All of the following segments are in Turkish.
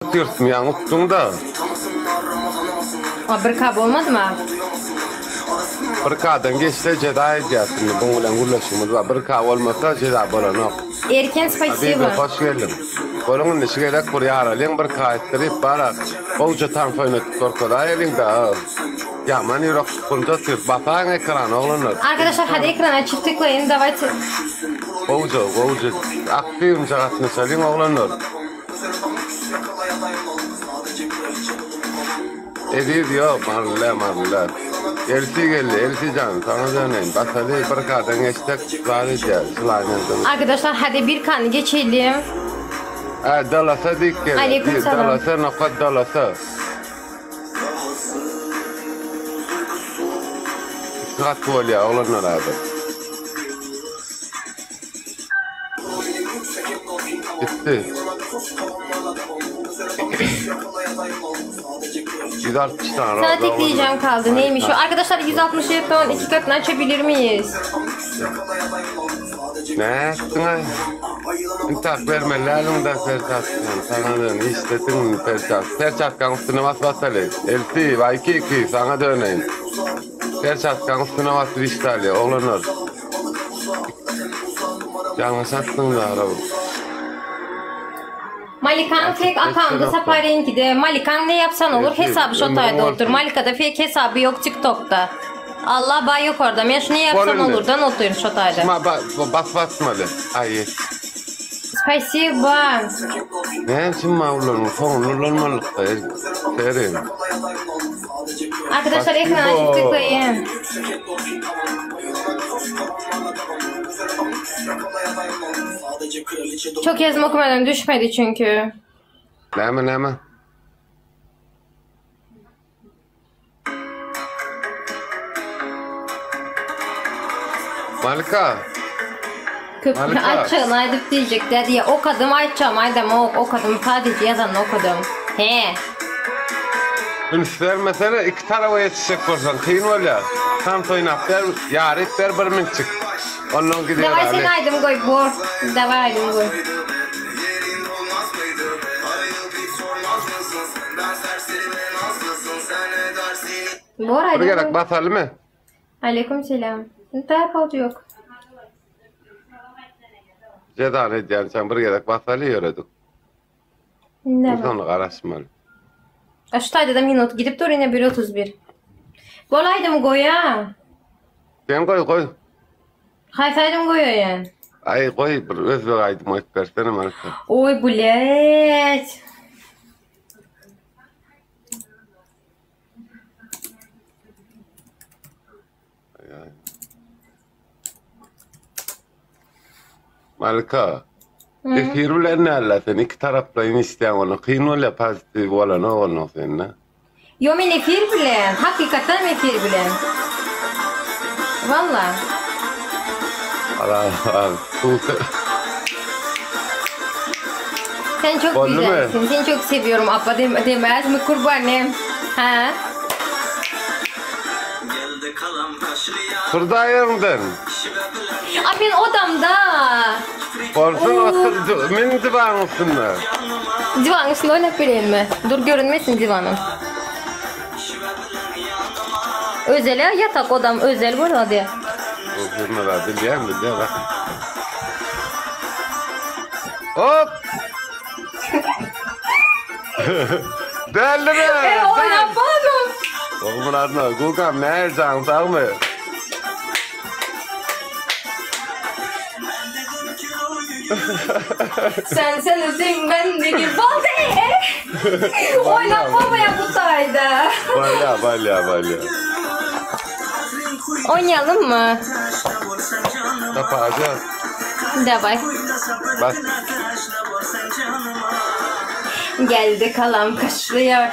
Ot yırtmayan uttun da. Bir kab olmadı mı? Bir kadan geçti ceda edeceksin. Bununla gülleşimiz var. Bir kab olmasa ceda bolanok. Erken spasiba. Abi hoş geldin. Kolunun işi gerek buraya aralıyım. Bir kab ettirip bana. Bolca tank oynatıp korkuda elinde. Ya mani yok kunca tır. Batan ekran oğlanlar. Arkadaşlar hadi ekrana çift tıklayın. Давайте. Bolca. Aktifim çagatını söyleyeyim oğlanlar. Ediyor marla. Elsi geldi, Elsi can, sana döneyim. Bak hadi bir kadın geçtik, sadece sulaynızın. Arkadaşlar hadi bir kan geçelim. Dalasa dik geldi. Aleykümselam. Dalasa nakat dalasa. Kat tuvalya olanlar abi. Gitti. 160 tane. Sana tıklayacağım kaldı. Neymiş o? Arkadaşlar 167 ton 2 katını açabilir miyiz? Ne yaptın ay? İntak vermelerinden perçatsın. Sana dön. İşletin perçat. Perçatkan üstüne basbasalı. Elsi, vay iki. Sana döneyim. Perçatkan üstüne basır iştali. Oğlanır. Yanlış attın da arabı. Malikan tek akandı Saparenki'de. Malikan ne yapsan olur hesabı şotayda otur. Malika'da fake hesabı yok TikTok'ta. Allah bay yok orada. Ya şunu yapsan olurdan otur şotayda. Basmalı. Ay. Спасибо. Ne için mağlurum? Sonulmalıkta. Serim. Arkadaşlar ekrana çift tıklayın. Çok yazma okumadım düşmedi çünkü. Neme. Malika. Köprü açığını aydıp diyecekler diye okudum açacağım aydım okudum sadece yazanı okudum. He. Ünsler mesela iki tarafa yetişecek olsan kıyın öyle. Tam toynap der, yaret der bir minçik. Ondan gidiyor Davay sen aydım koy bu. Davay aydım koy. Bu aydım koy. Bir gerek koy. basalım mı? Aleyküm selam. Daha palto yok. Cedan edeceğim sen bir gerek basalı yöredik. Ne var? Sonra araşmalı. Aşağıda da minut gidip dur yine 1.31. Bolaydım goya. Sen koy. Hayfaydım goya yani. Ay koy bir özbek aydım o versene Malika. Oy bulet. Malika. Ekirüler ne allasın? İki taraftan isteyen onu. Kıyın öyle pozitif olan o onu sen ne? Yo men efir bilen. Hakikaten efir bilen. Valla. Allah. Sen çok Oldu güzelsin. Seni çok seviyorum. Abba demez mi kurbanım? Ha? Kırda yerindin. Abi odamda. Korsun otur. Min divan üstünde. Divanın üstünde oynayıp vereyim mi? Dur görünmesin divanın. Özel yatak odam özel bu arada. O firmalar biliyor musun? Diye bak. Hop! Değerli mi? Oynamadım. Oğlum adına Gugam ne ercan sağ mı? Sen özün bendeki balde. Oynamama ya bu sayda. Balya. Oynayalım mı? Kapağacağız. Davay. Bak. Geldi kalam kaşlıyor.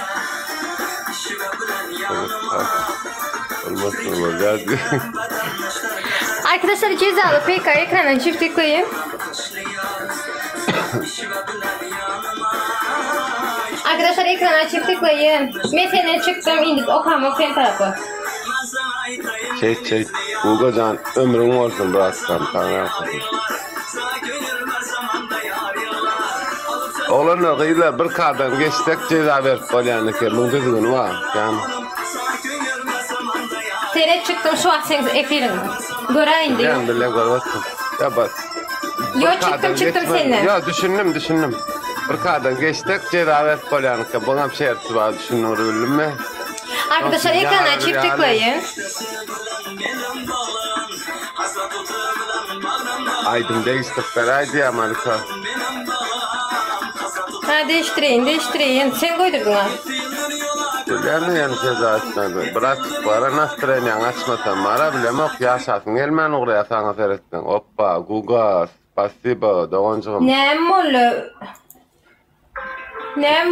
Olmaz. Geldi. Arkadaşlar cezalı PK ekranına çift tıklayın. Arkadaşlar ekrana çift tıklayın. Mesela çıktım indik okama fen tarafı. Çek. Uğurcan ömrün olsun bıraksam. Olanlar gıyla bir kadın geçtik ceza verip bolyanike. Bunun düzgünü var. Yani. Seyret çıktım şu an senin efirin. Göreyin diyor. Ben bile görmedim. Ya bak. Yo çıktım seninle. Ya düşündüm. Bir kadın geçtik ceza verip bolyanike. Buna bir şey var düşünürüm mü? Arkadaşlar ekrana çift tıklayın. Aydın değiştikler haydi ya Malika. Ha değiştireyin. Sen koydurdun ha. Yani ceza etmedi. Bırak bana nasıl açmasam ara bilem yok yaşasın. Gelmen oraya sana seyrettin. Hoppa, Google, spasibo, doğuncum. Nem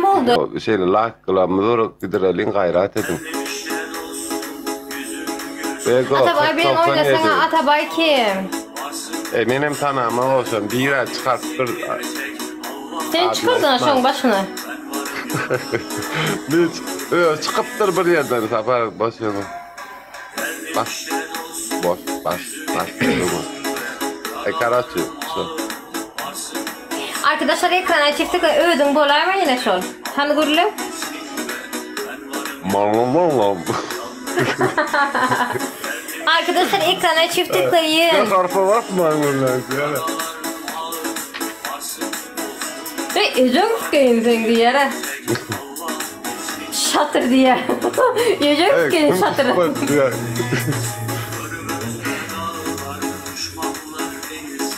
oldu? Şeyle like kılamızı giderelim gayret edin. Atabay ben oynasana. Atabay kim? Eminim tanıma olsun. Bir yere çıkarttır. Sen çıkardın aşağın başına. Çıkıptır bir yerden sapar başını. Bas. Karaçı. Arkadaşlar ekrana çift tıkla ödün bolar mı yine şol? Hani gurulum? Malum. Arkadaşlar ekrana çift tıklayın. Ya karfa var mı angulan? Yüzüm sıkayım sen diyere. Şatır diye. Yüzüm sıkayım şatır.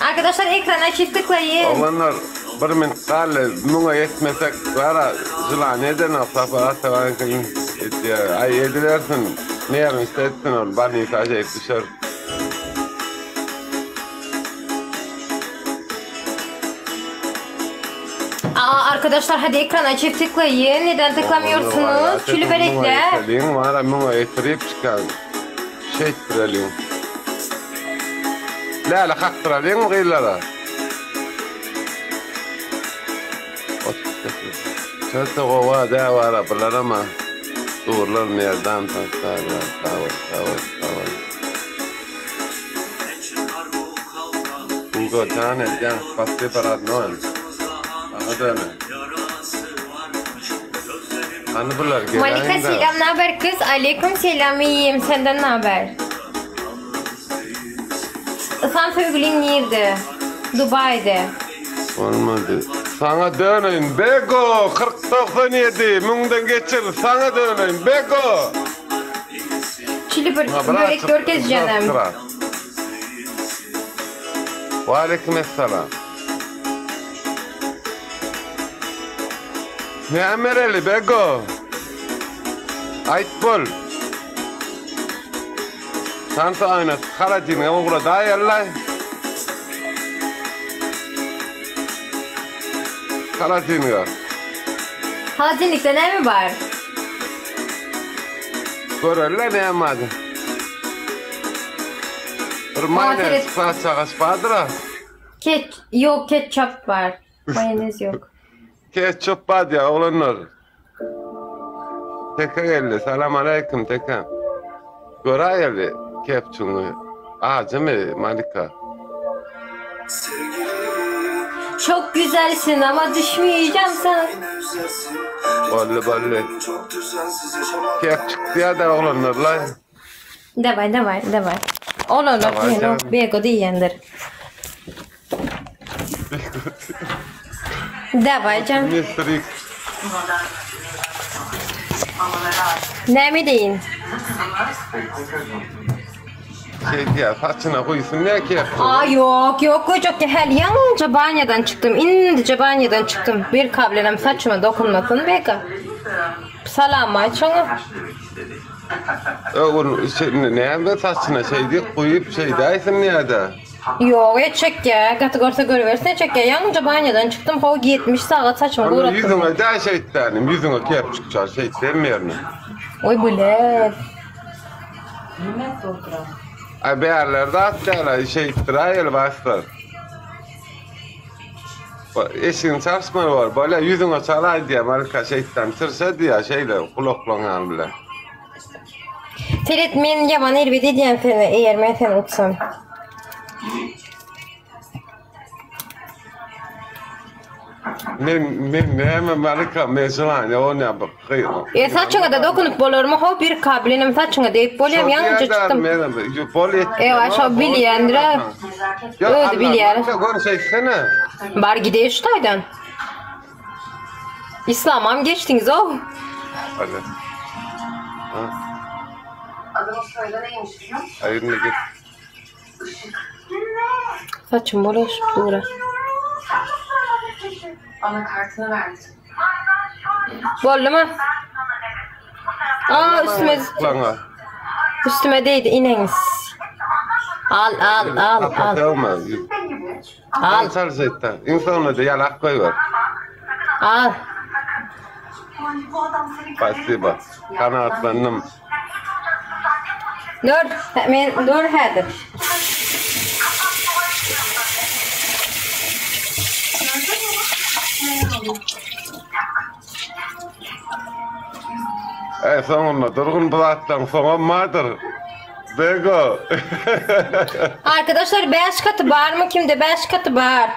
Arkadaşlar ekrana çift tıklayın. Olanlar bir mintalle buna yetmesek var zıla neden safara sevanın ay edilersin ne yarım istersin ol bani sadece düşer. Arkadaşlar hadi ekrana çift tıklayın. Neden tıklamıyorsunuz? Çülüberekler. Var buna yetirip çıkan şey ettirelim. La kalktıralım gıylara. Çöte kova da var ablar ama doğrular nereden tasarlar tavır. Bungo tane can pasti parat noel. Adana. Hani bunlar gelen Malika selam, ne haber kız? Aleyküm selam, iyiyim. Senden ne haber? Sen sevgilin nerede? Dubai'de. Olmadı. Sana dönün Bego 4097 münden geçir sana dönün Bego. Çili börek 4 kez canım. Ve aleykümselam. Ne emereli Bego? Ait bol. Santa aynat karacın ama burada ayarlay. Karacın. Hazinlikte ne mi var? Görürler ne yapmadı? Bir mayonez salçağı spadıra. Yok ketçap var. Mayonez yok. Ketçap var ya olanlar. Teka geldi. Selam aleyküm teka. Göre geldi. Kepçunu. Ağacı mı Malika? Çok güzelsin ama düşmeyeceğim sana. Ballı. Kep çıktı ya da olanlar lan. De var. Olanlar diyen o Bego diyendir. De var canım. Mr. X. Ne mi deyin? Şey diye saçına koysun ne kep? Yok koyacak ki hel yanınca banyadan çıktım. İnince banyadan çıktım. Bir kablem saçıma dokunmasın Bego. Salam açana. Onun ne yaptı saçına şey diye koyup şey dersin ya da. Yok çek ya. Kategorisa görüversin çek ya. Yanınca banyadan çıktım. Hava 70 saat saçıma uğrattım. Yüzüne daha şey ettiğim. Yüzüne kep çıkacak şey ettiğim. Oy bu ne? Ay beğerlerde atlarlar şey ettirir bastır. Eşin çalışmaları var. Böyle yüzüne çalay diye Malika şeytan tırsa diye şeyle kulaklarına bile. Seyret men yaman elbette diyen seni eğer ben seni utsam. Men hemen Malika mesela ne o ne bakıyor. Saçına da dokunup bolur mu? Ho bir kabilinim saçına deyip boluyum yanınca çıktım. Aşağı bilyendir. Öyle bilyer. Konuşsana. Bar gidiyor şu taydan. İslam'am geçtiniz o. Hadi. Adamın soyadı neymiş biliyor musun? Hayırlı git. Saçım boluş dura. Bana kartını verdi. Bollu mu? Aa üstüme değdi ineniz. Al. Al sarısetten. İnsanla da yalak koyuyor. Al. Spasiba. Kanatlandım. Dur hadi. Sonunda durgun bulattan sonra madır. Bego. Arkadaşlar 5 katı var mı kimde? 5 katı var.